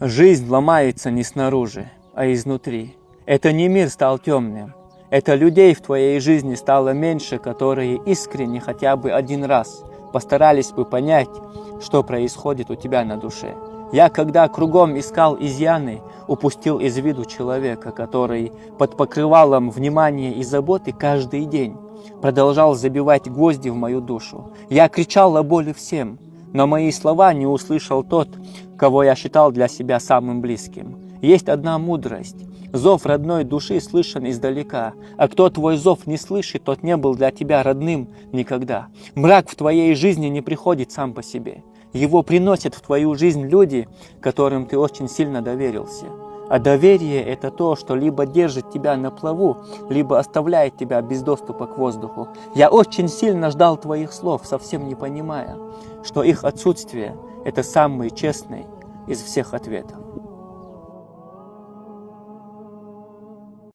Жизнь ломается не снаружи, а изнутри. Это не мир стал темным. Это людей в твоей жизни стало меньше, которые искренне хотя бы один раз постарались бы понять, что происходит у тебя на душе. Я, когда кругом искал изъяны, упустил из виду человека, который под покрывалом внимания и заботы каждый день продолжал забивать гвозди в мою душу. Я кричал о боли всем, но мои слова не услышал тот, кого я считал для себя самым близким. Есть одна мудрость. Зов родной души слышен издалека, а кто твой зов не слышит, тот не был для тебя родным никогда. Мрак в твоей жизни не приходит сам по себе. Его приносят в твою жизнь люди, которым ты очень сильно доверился. А доверие – это то, что либо держит тебя на плаву, либо оставляет тебя без доступа к воздуху. Я очень сильно ждал твоих слов, совсем не понимая, что их отсутствие – это самый честный из всех ответов.